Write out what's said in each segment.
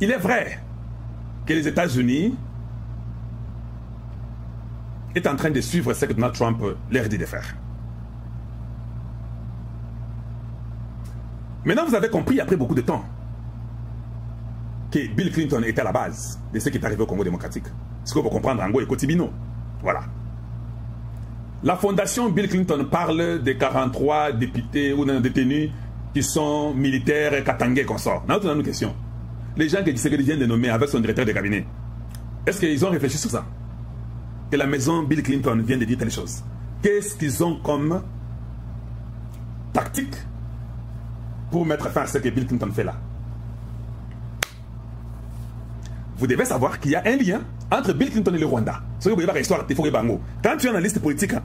Il est vrai que les États-Unis est en train de suivre ce que Donald Trump leur dit de faire. Maintenant, vous avez compris, après beaucoup de temps, que Bill Clinton était à la base de ce qui est arrivé au Congo démocratique. Ce que vous comprendre, Ango et Kotibino. Voilà. La fondation Bill Clinton parle de 43 députés ou détenus qui sont militaires, katangais, consorts. Nous avons une question. Les gens que Tshisekedi vient de nommer avec son directeur de cabinet, est-ce qu'ils ont réfléchi sur ça? Que la maison Bill Clinton vient de dire telle chose. Qu'est-ce qu'ils ont comme tactique pour mettre fin à ce que Bill Clinton fait là? Vous devez savoir qu'il y a un lien entre Bill Clinton et le Rwanda. Quand tu es analyste politique, hein,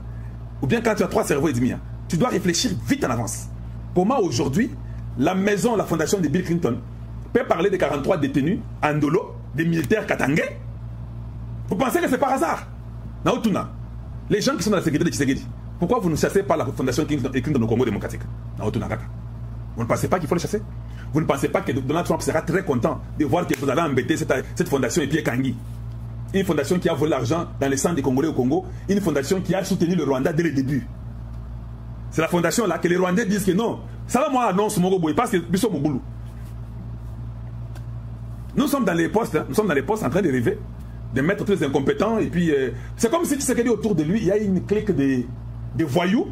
ou bien quand tu as 3 cerveaux et demi, hein, tu dois réfléchir vite en avance. Pour moi, aujourd'hui, la maison, la fondation de Bill Clinton peut parler de 43 détenus en dolo, des militaires katangais. Vous pensez que c'est par hasard? Naotuna, les gens qui sont dans la sécurité de Tshisekedi, pourquoi vous ne chassez pas la fondation Clinton au Congo démocratique? Naotuna Kaka. Vous ne pensez pas qu'il faut le chasser? Vous ne pensez pas que Donald Trump sera très content de voir que vous allez embêter cette fondation et Pierre Kangi? Une fondation qui a volé l'argent dans les centres des Congolais au Congo, une fondation qui a soutenu le Rwanda dès le début. C'est la fondation là que les Rwandais disent que non, ça va moi annonce mon goboui parce que nous sommes au boulot. Nous sommes dans les postes, hein, nous sommes dans les postes en train de rêver, de mettre tous les incompétents et puis c'est comme si Tshisekedi autour de lui, il y a une clique de voyous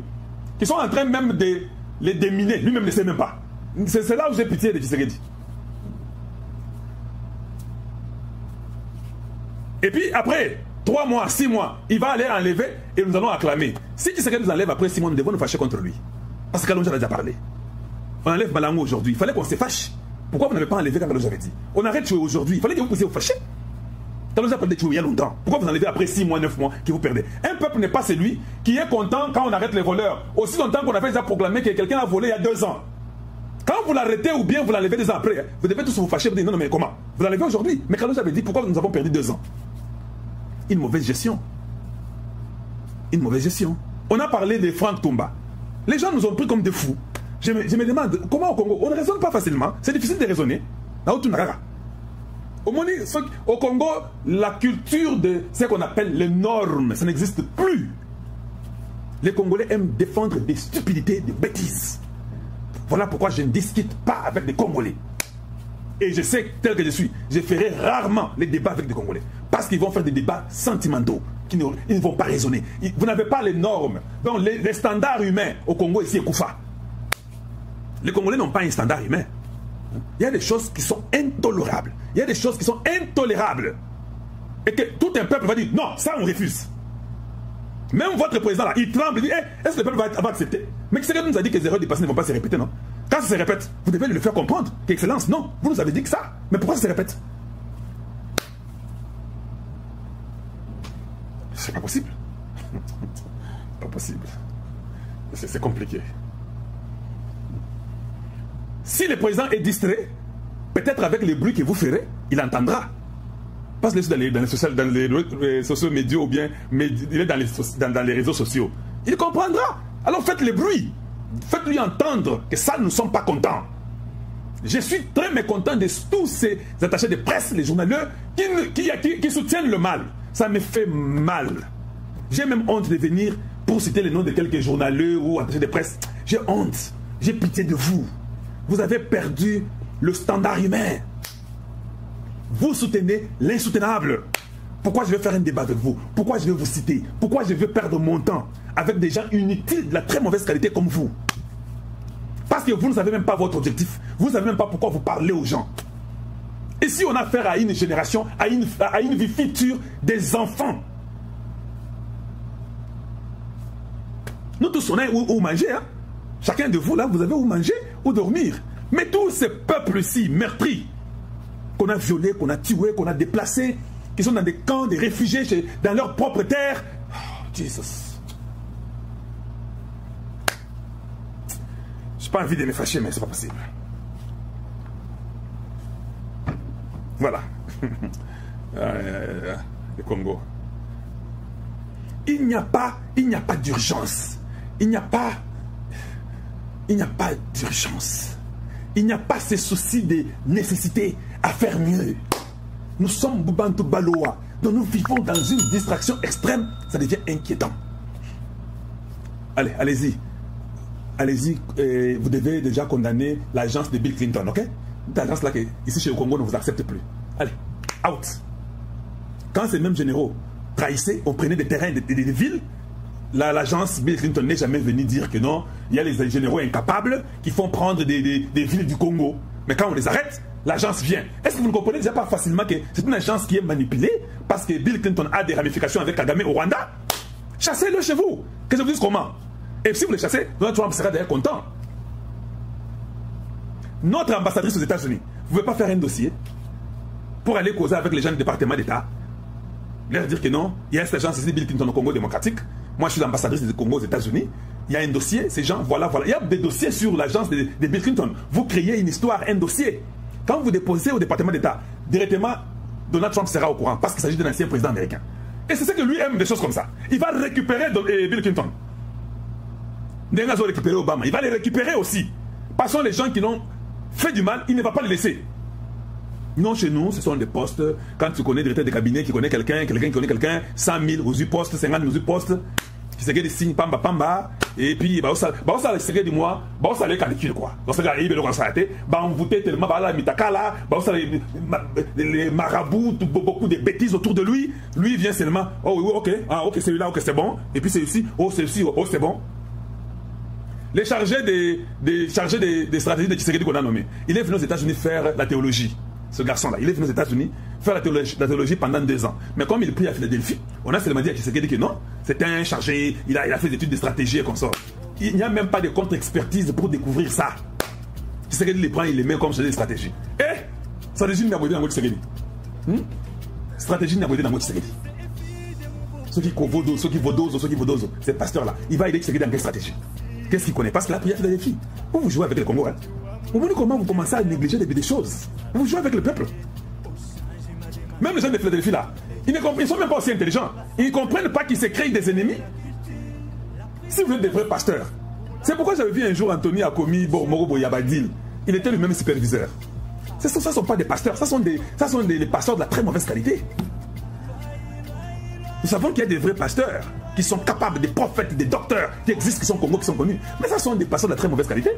qui sont en train même de les déminer, lui-même ne sait même pas. C'est là où j'ai pitié de Tshisekedi. Et puis après 3 mois, 6 mois, il va aller enlever et nous allons acclamer. Si Tshisekedi nous enlève après 6 mois, nous devons nous fâcher contre lui. Parce que Kalonji a déjà parlé. On enlève Malango aujourd'hui. Il fallait qu'on se fâche. Pourquoi vous n'avez pas enlevé quand Kalonji avait dit? On arrête de tuer aujourd'hui. Il fallait que vous puissiez vous fâcher. Kalonji a parlé de tuer il y a longtemps. Pourquoi vous enlevez après 6 mois, 9 mois que vous perdez? Un peuple n'est pas celui qui est content quand on arrête les voleurs. Aussi longtemps qu'on avait déjà proclamé que quelqu'un a volé il y a 2 ans. Quand vous l'arrêtez ou bien vous l'enlevez 2 ans après, vous devez tous vous fâcher. Vous dites non, mais comment? Vous l'enlevez aujourd'hui. Mais Kalonji avait dit pourquoi nous avons perdu 2 ans? Une mauvaise gestion. Une mauvaise gestion. On a parlé de Franck Toumba. Les gens nous ont pris comme des fous. Je me demande comment au Congo, on ne raisonne pas facilement. C'est difficile de raisonner. Au Congo, la culture de ce qu'on appelle les normes, ça n'existe plus. Les Congolais aiment défendre des stupidités, des bêtises. Voilà pourquoi je ne discute pas avec des Congolais. Et je sais, tel que je suis, je ferai rarement les débats avec des Congolais. Parce qu'ils vont faire des débats sentimentaux. Ils ne vont pas raisonner. Vous n'avez pas les normes. Donc les standards humains au Congo ici est Koufa. Les Congolais n'ont pas un standard humain. Il y a des choses qui sont intolérables. Il y a des choses qui sont intolérables. Et que tout un peuple va dire non, ça on refuse. Même votre président là, il tremble, il dit est-ce que le peuple va accepter? Mais qui nous a dit que les erreurs du passé ne vont pas se répéter, non? Quand ça se répète, vous devez le faire comprendre qu'Excellence, non, vous nous avez dit que ça. Mais pourquoi ça se répète? C'est pas possible. Pas possible. C'est compliqué. Si le président est distrait, peut-être avec les bruits que vous ferez, il entendra. Parce que dans les sociaux médias ou bien il est dans les réseaux sociaux. Il comprendra. Alors faites les bruits. Faites-lui entendre que ça, nous ne sommes pas contents. Je suis très mécontent de tous ces attachés de presse, les journalistes, qui soutiennent le mal. Ça me fait mal. J'ai même honte de venir pour citer les noms de quelques journalistes ou attachés de presse. J'ai honte. J'ai pitié de vous. Vous avez perdu le standard humain. Vous soutenez l'insoutenable. Pourquoi je vais faire un débat avec vous? Pourquoi je vais vous citer? Pourquoi je vais perdre mon temps avec des gens inutiles de la très mauvaise qualité comme vous? Parce que vous ne savez même pas votre objectif. Vous ne savez même pas pourquoi vous parlez aux gens. Et si on a affaire à une génération, à une vie future des enfants, nous tous on a où manger. Hein? Chacun de vous là, vous avez où manger ou dormir. Mais tous ces peuples-ci meurtris, qu'on a violés, qu'on a tués, qu'on a déplacés, qui sont dans des camps, des réfugiés dans leur propre terre. Oh, Jesus. Je n'ai pas envie de me fâcher, mais c'est pas possible. Voilà. Le Congo. Il n'y a pas d'urgence. Il n'y a pas d'urgence. Il n'y a pas ce souci de nécessité à faire mieux. Nous sommes Boubantou Baloa, donc nous vivons dans une distraction extrême, ça devient inquiétant. Allez, allez-y. Allez-y, vous devez déjà condamner l'agence de Bill Clinton, ok? Cette agence-là, ici chez le Congo, ne vous accepte plus. Allez, out. Quand ces mêmes généraux trahissaient, on prenait des terrains, des villes, l'agence Bill Clinton n'est jamais venue dire que non, il y a les généraux incapables qui font prendre des villes du Congo. Mais quand on les arrête, l'agence vient. Est-ce que vous ne comprenez déjà pas facilement que c'est une agence qui est manipulée parce que Bill Clinton a des ramifications avec Kagame au Rwanda? Chassez-le chez vous. Que je vous dise comment. Et si vous le chassez, Donald Trump sera d'ailleurs content. Notre ambassadrice aux États-Unis, vous ne pouvez pas faire un dossier pour aller causer avec les gens du département d'État, leur dire que non, il y a cette agence ici, Bill Clinton au Congo démocratique. Moi, je suis l'ambassadrice du Congo aux États-Unis. Il y a un dossier, ces gens, voilà. Il y a des dossiers sur l'agence de Bill Clinton. Vous créez une histoire, un dossier. Quand vous déposez au département d'État, directement, Donald Trump sera au courant parce qu'il s'agit d'un ancien président américain. Et c'est ce que lui aime, des choses comme ça. Il va récupérer Bill Clinton. Ils ont récupéré Obama. Il va les récupérer aussi. Passons les gens qui l'ont fait du mal, il ne va pas les laisser. Non, chez nous, ce sont des postes. Quand tu connais le directeur de cabinet qui connaît quelqu'un qui connaît quelqu'un, 100 000 aux postes, 50 000 aux postes, qui se des signes, pamba, pamba, et puis, ça le du mois, ça le calcule, quoi. Donc, ça arrive, on votait tellement, la mitaka là, les marabouts, beaucoup de bêtises autour de lui. Lui, il vient seulement, oh oui, ok, ah, ok, celui-là, ok, c'est bon. Et puis, c'est ici, oh, c'est ici, oh, c'est bon. Les chargés des stratégies de Tshisekedi qu'on a nommé, il est venu aux États-Unis faire la théologie. Ce garçon-là, il est venu aux États-Unis faire la théologie pendant 2 ans. Mais comme il prie à Philadelphie, on a seulement dit à Tshisekedi que non, c'était un chargé, il a fait des études de stratégie et comme ça. Il n'y a même pas de contre-expertise pour découvrir ça. Tshisekedi les prend, il les met comme chargé de stratégie. Et stratégie n'a pas été dans votre Tshisekedi. Stratégie n'a pas été dans votre Tshisekedi. Ceux qui vaudosent, ces pasteurs-là, il va aider Tshisekedi dans quelle stratégie? Qu'est-ce qu'il connaît? Parce que là, il y a Philadelphie. Vous jouez avec le Congo, hein? Vous voyez comment vous commencez à négliger des choses. Vous jouez avec le peuple. Même les gens de Philadelphie là, ils ne sont même pas aussi intelligents. Ils ne comprennent pas qu'ils se créent des ennemis. Si vous êtes des vrais pasteurs, c'est pourquoi j'avais vu un jour Anthony Akomi Morobo Yabadil. Il était lui-même superviseur. Ça ne sont pas des pasteurs, ça sont des pasteurs de la très mauvaise qualité. Nous savons qu'il y a des vrais pasteurs qui sont capables, des prophètes, des docteurs qui existent, qui sont Congo, qui sont connus. Mais ça sont des pasteurs de la très mauvaise qualité.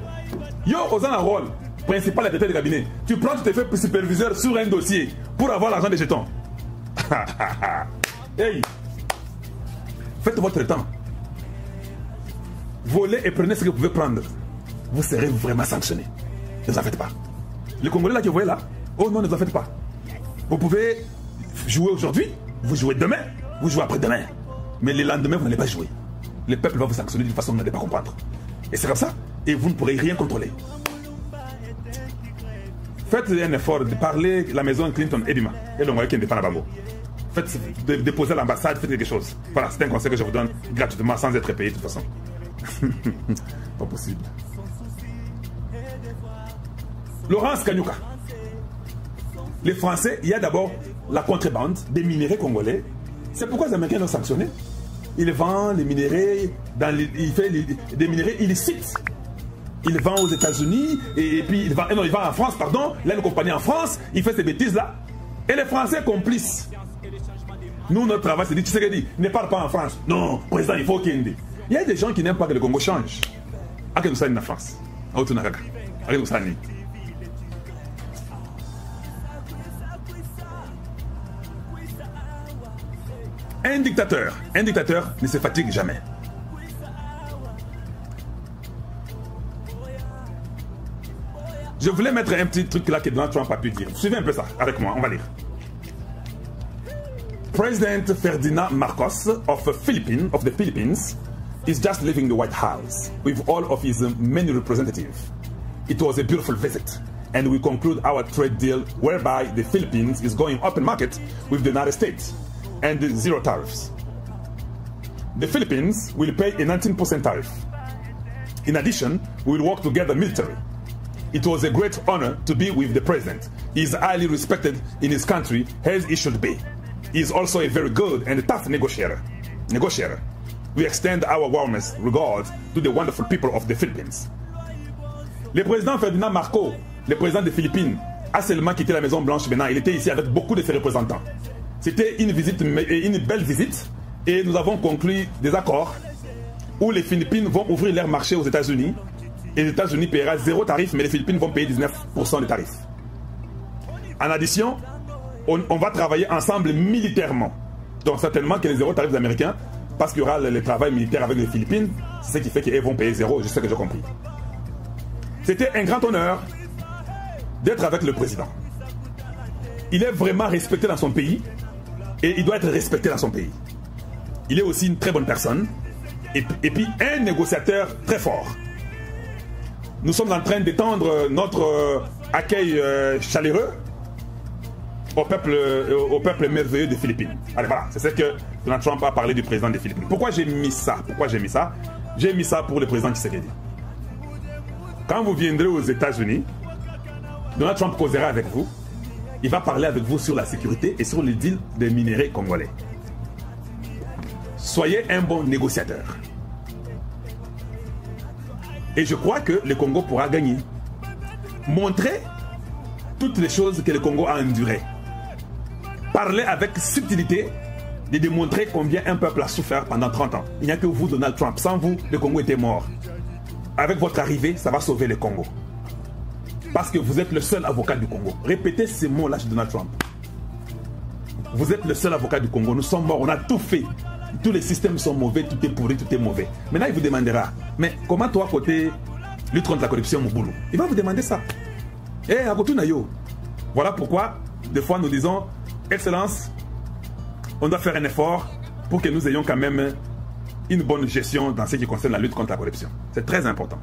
Yo, osant un rôle principal à la tête de cabinet, tu prends, tu te fais superviseur sur un dossier pour avoir l'argent des jetons. Hey, faites votre temps. Volez et prenez ce que vous pouvez prendre. Vous serez vraiment sanctionné. Ne vous en faites pas. Les Congolais là que vous voyez là, oh non, ne vous en faites pas. Vous pouvez jouer aujourd'hui, vous jouez demain, vous jouez après-demain. Mais le lendemain, vous n'allez pas jouer. Le peuple va vous sanctionner d'une façon que vous n'allez pas comprendre. Et c'est comme ça. Et vous ne pourrez rien contrôler. Faites un effort de parler la maison Clinton Edima et le moyen qui est défend la Bango. Faites déposer à l'ambassade, faites quelque chose. Voilà, c'est un conseil que je vous donne gratuitement sans être payé de toute façon. Pas possible. Laurence Kanyuka. Les Français, il y a d'abord la contrebande des minéraux congolais. C'est pourquoi les Américains l'ont sanctionné. Il vend les minéraux, il fait des minéraux illicites. Il vend aux États-Unis et puis il vend en France, pardon. Il a une compagnie en France, il fait ces bêtises-là. Et les Français complices. Nous, notre travail, c'est de Tshisekedi, ne parle pas en France. Non, président, il faut qu'il y ait. Il y a des gens qui n'aiment pas que le Congo change. À que nous sommes en France. À que nous sommes. Un dictateur ne se fatigue jamais. Je voulais mettre un petit truc là que Donald Trump a pu dire. Suivez un peu ça avec moi, on va lire. President Ferdinand Marcos of the Philippines is just leaving the White House with all of his many representatives. It was a beautiful visit, and we conclude our trade deal whereby the Philippines is going open market with the United States and zero tariffs. The Philippines will pay a 19% tariff. In addition, we will work together militarily. It was a great honor to be with the president. He is highly respected in his country, as he should be. He is also a very good and tough negotiator. We extend our warmest regards to the wonderful people of the Philippines. Le président Ferdinand Marcos, le président des Philippines, a seulement quitté la Maison Blanche maintenant. Il était ici avec beaucoup de ses représentants. C'était une visite, une belle visite. Et nous avons conclu des accords où les Philippines vont ouvrir leur marché aux États-Unis. Et les États-Unis paiera 0 tarif, mais les Philippines vont payer 19% de tarifs. En addition, on va travailler ensemble militairement. Donc certainement que les 0 tarifs américains, parce qu'il y aura le travail militaire avec les Philippines, c'est ce qui fait qu'ils vont payer 0, je sais que j'ai compris. C'était un grand honneur d'être avec le président. Il est vraiment respecté dans son pays et il doit être respecté dans son pays. Il est aussi une très bonne personne et puis un négociateur très fort. Nous sommes en train d'étendre notre accueil chaleureux au peuple merveilleux des Philippines. Allez, voilà, c'est ce que Donald Trump a parlé du président des Philippines. Pourquoi j'ai mis ça? J'ai mis ça pour le président Tshisekedi. Quand vous viendrez aux États-Unis, Donald Trump causera avec vous. Il va parler avec vous sur la sécurité et sur le deal des minéraux congolais. Soyez un bon négociateur. Et je crois que le Congo pourra gagner. Montrez toutes les choses que le Congo a endurées. Parlez avec subtilité de démontrer combien un peuple a souffert pendant 30 ans. Il n'y a que vous, Donald Trump. Sans vous, le Congo était mort. Avec votre arrivée, ça va sauver le Congo. Parce que vous êtes le seul avocat du Congo. Répétez ces mots-là chez Donald Trump. Vous êtes le seul avocat du Congo. Nous sommes morts, on a tout fait. Tous les systèmes sont mauvais, tout est pourri, tout est mauvais. Maintenant, il vous demandera, mais comment toi, côté lutte contre la corruption, Moboulou? Il va vous demander ça. Eh, Agotunayo. Voilà pourquoi, des fois, nous disons, Excellence, on doit faire un effort pour que nous ayons quand même une bonne gestion dans ce qui concerne la lutte contre la corruption. C'est très important.